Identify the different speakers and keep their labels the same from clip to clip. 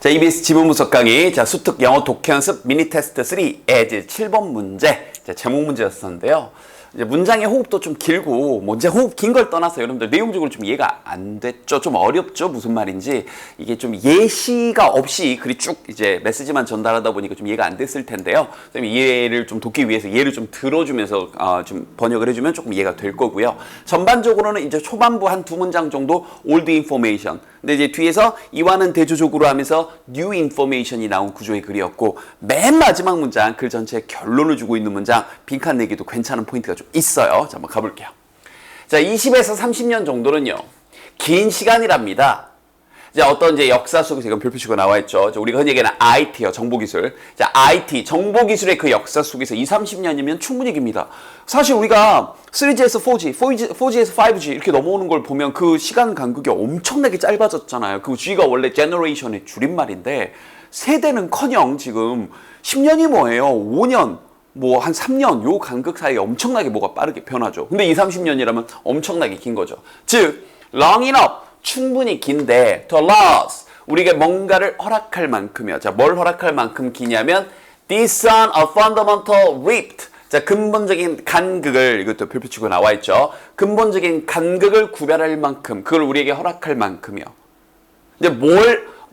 Speaker 1: 자, EBS 지문분석 강의. 자, 수특 영어 독해 연습 미니 테스트 3 as 7번 문제. 자, 제목 문제였었는데요. 이제 문장의 호흡도 좀 길고, 뭐, 이제 호흡 긴 걸 떠나서 여러분들 내용적으로 좀 이해가 안 됐죠? 좀 어렵죠? 무슨 말인지. 이게 좀 예시가 없이 글이 쭉 이제 메시지만 전달하다 보니까 좀 이해가 안 됐을 텐데요. 선생님이 이해를 좀 돕기 위해서 예를 좀 들어주면서, 좀 번역을 해주면 조금 이해가 될 거고요. 전반적으로는 이제 초반부 한 두 문장 정도 old information. 근데 이제 뒤에서 이와는 대조적으로 하면서 new information이 나온 구조의 글이었고, 맨 마지막 문장, 글 전체에 결론을 주고 있는 문장, 빈칸 내기도 괜찮은 포인트가 좀 있어요. 자, 한번 가볼게요. 자, 20에서 30년 정도는요, 긴 시간이랍니다. 자, 어떤 이제 역사 속에서 이건 별표치고 나와 있죠. 자, 우리가 흔히 얘기하는 IT요, 정보기술. 자, IT, 정보기술의 그 역사 속에서 20, 30년이면 충분히 깁니다. 사실 우리가 3G에서 4G, 4G에서 5G 이렇게 넘어오는 걸 보면 그 시간 간격이 엄청나게 짧아졌잖아요. 그 G가 원래 generation의 줄임말인데, 세대는커녕 지금 10년이 뭐예요? 5년, 뭐 한 3년 요 간격 사이에 엄청나게 뭐가 빠르게 변하죠. 근데 20, 30년이라면 엄청나게 긴 거죠. 즉, long enough, 충분히 긴데 to last, 우리가 뭔가를 허락할 만큼이요. 자, 뭘 허락할 만큼 기냐면 discern a fundamental rift. 자, 근본적인 간극을, 이것도 별표치고 나와 있죠. 근본적인 간극을 구별할 만큼, 그걸 우리에게 허락할 만큼이요. 이제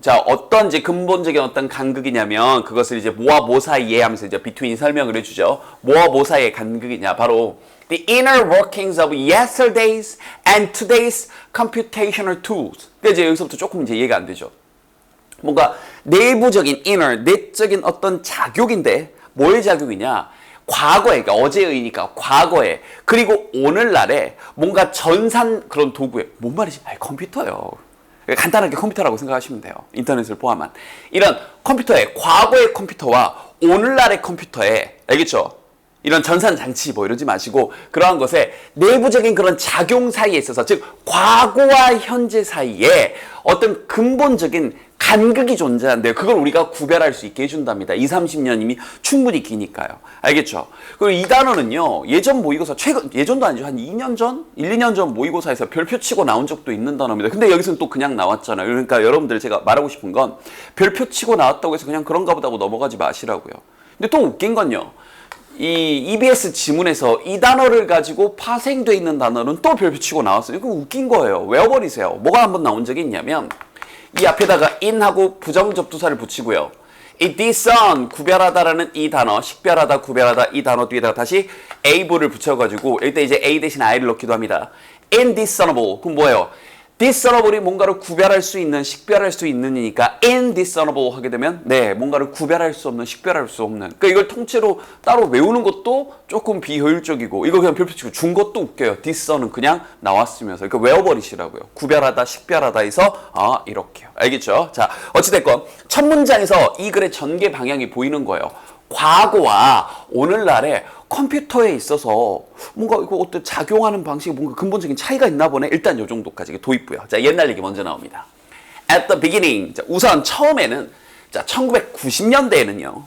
Speaker 1: 자, 어떤 이제 근본적인 어떤 간극이냐면, 그것을 이제 뭐와 뭐 사이에 하면서 이제 between 설명을 해주죠. 뭐와 뭐 사이의 간극이냐, 바로 the inner workings of yesterday's and today's computational tools. 그러니까 이제 여기서부터 조금 이제 이해가 안 되죠. 뭔가 내부적인 inner, 내적인 어떤 자격인데, 뭐의 자격이냐? 과거에, 그러니까 어제의니까 과거에, 그리고 오늘날에 뭔가 전산 그런 도구에, 뭔 말이지? 컴퓨터요. 간단하게 컴퓨터라고 생각하시면 돼요. 인터넷을 포함한. 이런 컴퓨터에, 과거의 컴퓨터와 오늘날의 컴퓨터에, 알겠죠? 이런 전산 장치 뭐 이러지 마시고, 그러한 것에 내부적인 그런 작용 사이에 있어서, 즉 과거와 현재 사이에 어떤 근본적인 간극이 존재하는데, 그걸 우리가 구별할 수 있게 해준답니다. 20, 30년이면 충분히 기니까요. 알겠죠? 그리고 이 단어는요, 예전 모의고사, 예전도 아니죠. 한 2년 전? 1, 2년 전 모의고사에서 별표 치고 나온 적도 있는 단어입니다. 근데 여기서는 또 그냥 나왔잖아요. 그러니까 여러분들 제가 말하고 싶은 건, 별표 치고 나왔다고 해서 그냥 그런가 보다 하고 넘어가지 마시라고요. 근데 또 웃긴 건요, 이 EBS 지문에서 이 단어를 가지고 파생되어 있는 단어는 또 별표 치고 나왔어요. 이거 웃긴 거예요. 외워버리세요. 뭐가 한번 나온 적이 있냐면, 이 앞에다가 in하고 부정접두사를 붙이고요. 이 discern, 구별하다라는 이 단어, 식별하다, 구별하다 이 단어 뒤에다가 다시 able을 붙여가지고, 이때 이제 a 대신 i를 넣기도 합니다. indiscernible, 그럼 뭐예요? discernible이 뭔가를 구별할 수 있는, 식별할 수 있는이니까 indiscernible 하게 되면, 네, 뭔가를 구별할 수 없는, 식별할 수 없는. 그러니까 이걸 통째로 따로 외우는 것도 조금 비효율적이고, 이거 그냥 별표 치고 준 것도 웃겨요. discern은 그냥 나왔으면서. 그러니까 외워버리시라고요. 구별하다, 식별하다 해서, 이렇게요. 알겠죠? 자, 어찌됐건 첫 문장에서 이 글의 전개 방향이 보이는 거예요. 과거와 오늘날에 컴퓨터에 있어서 뭔가 이거 어떤 작용하는 방식이 뭔가 근본적인 차이가 있나 보네. 일단 요 정도까지 도입부요. 자, 옛날 얘기 먼저 나옵니다. At the beginning. 자, 우선 처음에는, 자, 1990년대에는요.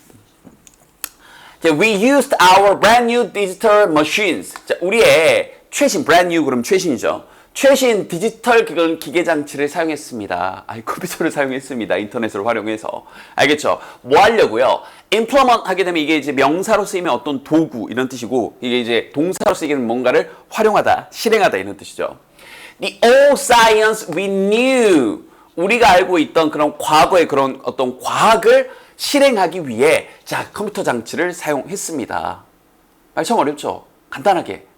Speaker 1: We used our brand new digital machines. 자, 우리의 최신, brand new 그럼 최신이죠. 최신 디지털 기계 장치를 사용했습니다. 컴퓨터를 사용했습니다. 인터넷을 활용해서. 알겠죠? 뭐 하려고요? implement 하게 되면 이게 이제 명사로 쓰이면 어떤 도구 이런 뜻이고, 이게 이제 동사로 쓰이면 뭔가를 활용하다, 실행하다 이런 뜻이죠. The old science we knew. 우리가 알고 있던 그런 과거의 그런 어떤 과학을 실행하기 위해, 자, 컴퓨터 장치를 사용했습니다. 참 어렵죠? 간단하게.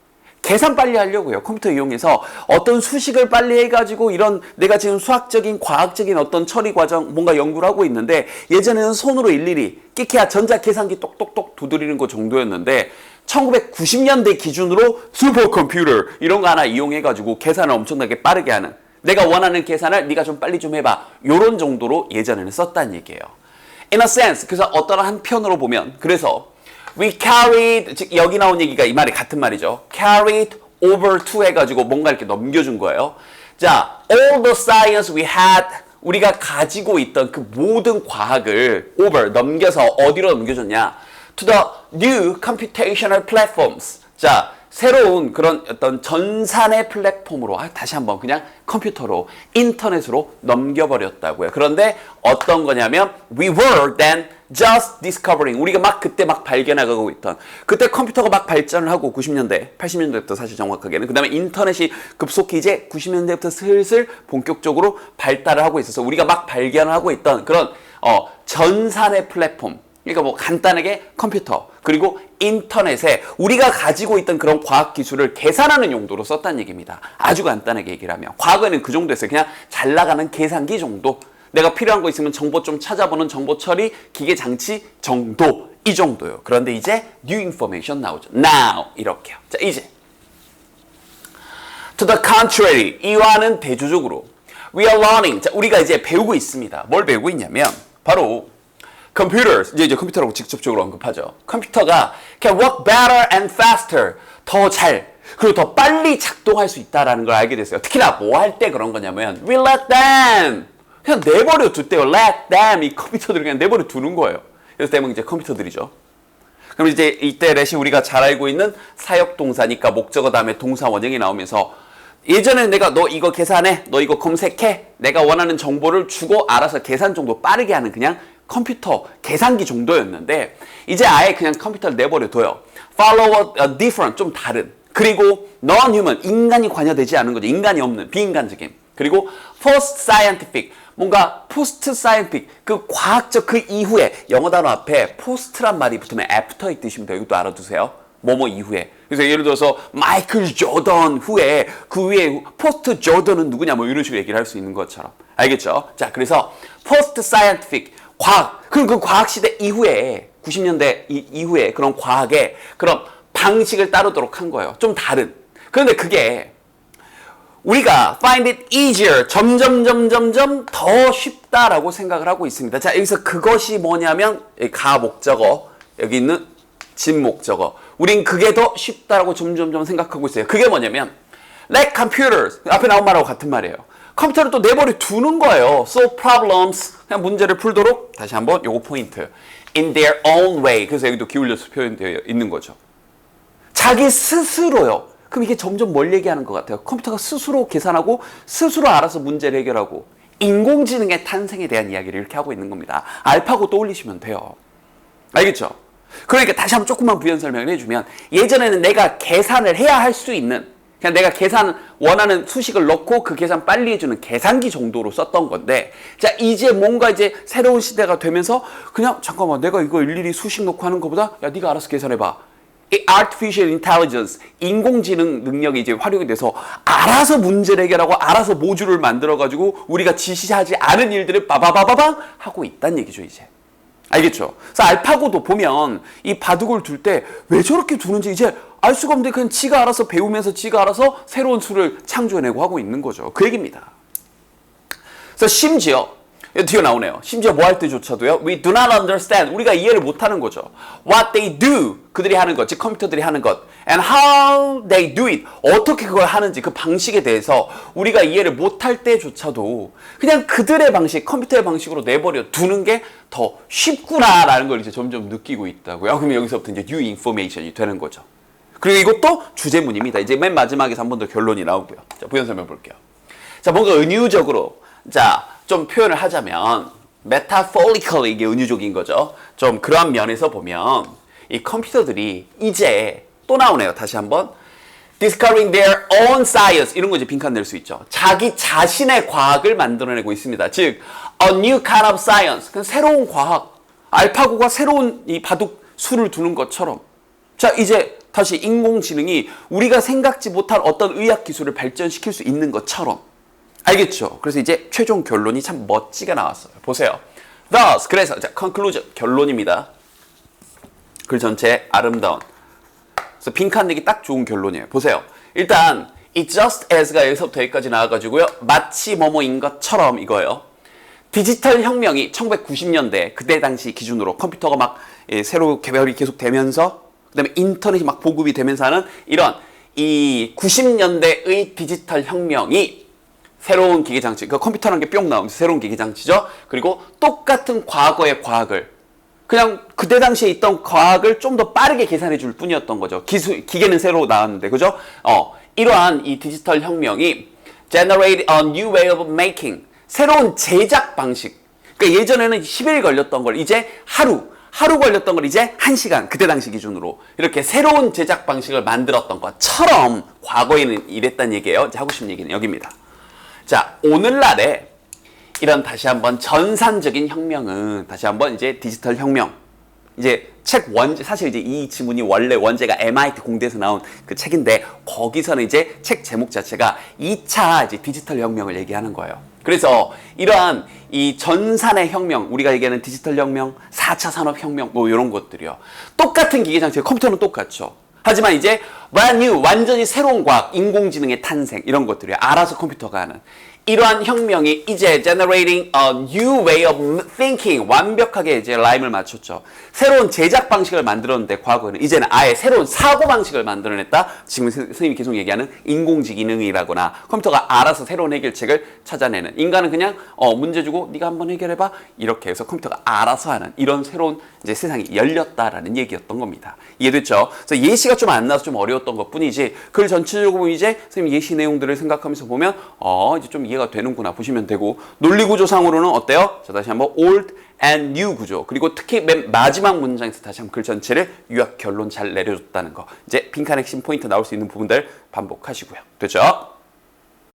Speaker 1: 계산 빨리 하려고요. 컴퓨터 이용해서 어떤 수식을 빨리 해가지고, 이런 내가 지금 수학적인, 과학적인 어떤 처리 과정, 뭔가 연구를 하고 있는데, 예전에는 손으로 일일이 끼케야 전자계산기 똑똑똑 두드리는 거 정도였는데, 1990년대 기준으로 슈퍼컴퓨터 이런 거 하나 이용해가지고 계산을 엄청나게 빠르게 하는, 내가 원하는 계산을 네가 좀 빨리 좀 해봐, 요런 정도로 예전에는 썼다는 얘기예요. In a sense, 그래서 어떤 한편으로 보면, 그래서 we carried, 즉 여기 나온 얘기가 이 말이 같은 말이죠. carried over to 해가지고 뭔가 이렇게 넘겨준 거예요. 자, all the science we had, 우리가 가지고 있던 그 모든 과학을 over, 넘겨서 어디로 넘겨줬냐? to the new computational platforms. 자, 새로운 그런 어떤 전산의 플랫폼으로 다시 한번 그냥 컴퓨터로 인터넷으로 넘겨버렸다고요. 그런데 어떤 거냐면 we were then just discovering 우리가 막 그때 막 발견하고 있던 그때 컴퓨터가 막 발전을 하고 90년대 80년대부터 사실 정확하게는 그 다음에 인터넷이 급속히 이제 90년대부터 슬슬 본격적으로 발달을 하고 있어서 우리가 막 발견을 하고 있던 그런 전산의 플랫폼 그러니까 뭐 간단하게 컴퓨터 그리고 인터넷에 우리가 가지고 있던 그런 과학 기술을 계산하는 용도로 썼다는 얘기입니다. 아주 간단하게 얘기를 하면 과거에는 그 정도였어요. 그냥 잘 나가는 계산기 정도 내가 필요한 거 있으면 정보 좀 찾아보는 정보 처리 기계 장치 정도 이 정도요. 그런데 이제 new information 나오죠. now 이렇게요. 자 이제 to the contrary 이와는 대조적으로 we are learning 자 우리가 이제 배우고 있습니다. 뭘 배우고 있냐면 바로 computers 이제 컴퓨터라고 직접적으로 언급하죠. 컴퓨터가 can work better and faster 더 잘 그리고 더 빨리 작동할 수 있다라는 걸 알게 됐어요. 특히나 뭐 할 때 그런 거냐면 we let them 그냥 내버려 둘때요. let them 이 컴퓨터들을 그냥 내버려 두는 거예요. 그래서 대부분 이제 컴퓨터들이죠. 그럼 이제 이때 let이 우리가 잘 알고 있는 사역 동사니까 목적어 다음에 동사 원형이 나오면서 예전에 내가 너 이거 계산해, 너 이거 검색해, 내가 원하는 정보를 주고 알아서 계산 정도 빠르게 하는 그냥 컴퓨터, 계산기 정도였는데 이제 아예 그냥 컴퓨터를 내버려 둬요. Follow a different, 좀 다른. 그리고 non-human, 인간이 관여되지 않은 거죠. 인간이 없는, 비인간적인. 그리고 post-scientific, 뭔가 post-scientific, 그 과학적 그 이후에 영어 단어 앞에 post란 말이 붙으면 after 이 뜻입니다. 이것도 알아두세요. 뭐뭐 이후에. 그래서 예를 들어서 마이클 조던 후에 그 위에 포스트 조던은 누구냐 뭐 이런 식으로 얘기를 할 수 있는 것처럼. 알겠죠? 자, 그래서 post-scientific, 과학. 그럼 그 과학 시대 이후에 90년대 이후에 그런 과학의 그런 방식을 따르도록 한 거예요. 좀 다른. 그런데 그게 우리가 find it easier 점점 더 쉽다라고 생각을 하고 있습니다. 자, 여기서 그것이 뭐냐면 가 목적어 여기 있는 진 목적어. 우린 그게 더 쉽다라고 점점 생각하고 있어요. 그게 뭐냐면 like computers 앞에 나온 말하고 같은 말이에요. 컴퓨터를 또 내버려 두는 거예요. solve problems 그냥 문제를 풀도록 다시 한번 요거 포인트 in their own way 그래서 여기도 기울여서 표현되어 있는 거죠. 자기 스스로요. 그럼 이게 점점 뭘 얘기하는 것 같아요? 컴퓨터가 스스로 계산하고 스스로 알아서 문제를 해결하고 인공지능의 탄생에 대한 이야기를 이렇게 하고 있는 겁니다. 알파고 떠올리시면 돼요. 알겠죠? 그러니까 다시 한번 조금만 부연 설명을 해주면 예전에는 내가 계산을 해야 할 수 있는 그냥 내가 계산 원하는 수식을 넣고 그 계산 빨리 해주는 계산기 정도로 썼던 건데 자 이제 뭔가 이제 새로운 시대가 되면서 그냥 잠깐만 내가 이거 일일이 수식 넣고 하는 것보다 야 네가 알아서 계산해봐. 이 artificial intelligence 인공지능 능력이 이제 활용이 돼서 알아서 문제를 해결하고 알아서 모듈을 만들어 가지고 우리가 지시하지 않은 일들을 빠바바바방 하고 있다는 얘기죠 이제. 알겠죠? 그래서 알파고도 보면 이 바둑을 둘 때 왜 저렇게 두는지 이제 알 수가 없는데 그냥 지가 알아서 배우면서 지가 알아서 새로운 수를 창조해내고 하고 있는 거죠. 그 얘기입니다. 그래서 심지어 뒤에 나오네요. 심지어 뭐 할 때조차도요. We do not understand. 우리가 이해를 못하는 거죠. What they do. 그들이 하는 것, 즉 컴퓨터들이 하는 것. And how they do it. 어떻게 그걸 하는지 그 방식에 대해서 우리가 이해를 못할 때조차도 그냥 그들의 방식, 컴퓨터의 방식으로 내버려 두는 게 더 쉽구나라는 걸 이제 점점 느끼고 있다고요. 그러면 여기서부터 이제 new information이 되는 거죠. 그리고 이것도 주제문입니다. 이제 맨 마지막에서 한 번 더 결론이 나오고요. 자, 부연 설명 볼게요. 자, 뭔가 은유적으로 자, 좀 표현을 하자면 metaphorically 이게 은유적인 거죠. 좀 그러한 면에서 보면 이 컴퓨터들이 이제 또 나오네요. 다시 한번 discovering their own science 이런 거 이제 빈칸 낼 수 있죠. 자기 자신의 과학을 만들어내고 있습니다. 즉 a new kind of science 새로운 과학 알파고가 새로운 이 바둑 수를 두는 것처럼 자 이제 다시 인공지능이 우리가 생각지 못한 어떤 의학 기술을 발전시킬 수 있는 것처럼 알겠죠? 그래서 이제 최종 결론이 참 멋지게 나왔어요. 보세요. Thus, 그래서 자, conclusion, 결론입니다. 글 전체 아름다운. 그래서 빈칸 내기 딱 좋은 결론이에요. 보세요. 일단 it just as가 여기서부터 여기까지 나와가지고요. 마치 뭐뭐인 것처럼 이거예요. 디지털 혁명이 1990년대 그때 당시 기준으로 컴퓨터가 막 새로 개발이 계속 되면서 그다음에 인터넷이 막 보급이 되면서 하는 이런 이 90년대의 디지털 혁명이 새로운 기계장치, 그 컴퓨터라는 게 뿅 나오면서 새로운 기계장치죠. 그리고 똑같은 과거의 과학을 그냥 그때 당시에 있던 과학을 좀 더 빠르게 계산해 줄 뿐이었던 거죠. 기계는 새로 나왔는데, 그죠? 이러한 이 디지털 혁명이 generate a new way of making, 새로운 제작 방식. 그러니까 예전에는 10일 걸렸던 걸 이제 하루 걸렸던 걸 이제 1시간, 그때 당시 기준으로 이렇게 새로운 제작 방식을 만들었던 것처럼 과거에는 이랬단 얘기예요. 이제 하고 싶은 얘기는 여기입니다. 자, 오늘날에 이런 다시 한번 전산적인 혁명은 다시 한번 이제 디지털 혁명. 이제 책 원제, 사실 이제 이 지문이 원래 원제가 MIT 공대에서 나온 그 책인데 거기서는 이제 책 제목 자체가 2차 이제 디지털 혁명을 얘기하는 거예요. 그래서 이러한 이 전산의 혁명, 우리가 얘기하는 디지털 혁명, 4차 산업혁명, 뭐 이런 것들이요. 똑같은 기계 장치, 컴퓨터는 똑같죠. 하지만 이제 brand new, 완전히 새로운 과학, 인공지능의 탄생, 이런 것들이요. 알아서 컴퓨터가 하는. 이러한 혁명이 이제 generating a new way of thinking, 완벽하게 이제 라임을 맞췄죠. 새로운 제작 방식을 만들었는데 과거에는 이제는 아예 새로운 사고 방식을 만들어냈다. 지금 선생님이 계속 얘기하는 인공지능이라거나 컴퓨터가 알아서 새로운 해결책을 찾아내는, 인간은 그냥 문제 주고 네가 한번 해결해봐 이렇게 해서 컴퓨터가 알아서 하는 이런 새로운 이제 세상이 열렸다라는 얘기였던 겁니다. 이해됐죠? 그래서 예시가 좀 안 나서 좀 어려웠던 것 뿐이지 글 전체적으로 이제 선생님 예시 내용들을 생각하면서 보면 이제 좀 이해가 되는구나 보시면 되고, 논리구조상으로는 어때요? 자, 다시 한번 old and new 구조, 그리고 특히 맨 마지막 문장에서 다시 한번 글 전체를 요약 결론 잘 내려줬다는 거, 이제 빈칸 핵심 포인트 나올 수 있는 부분들 반복하시고요. 됐죠?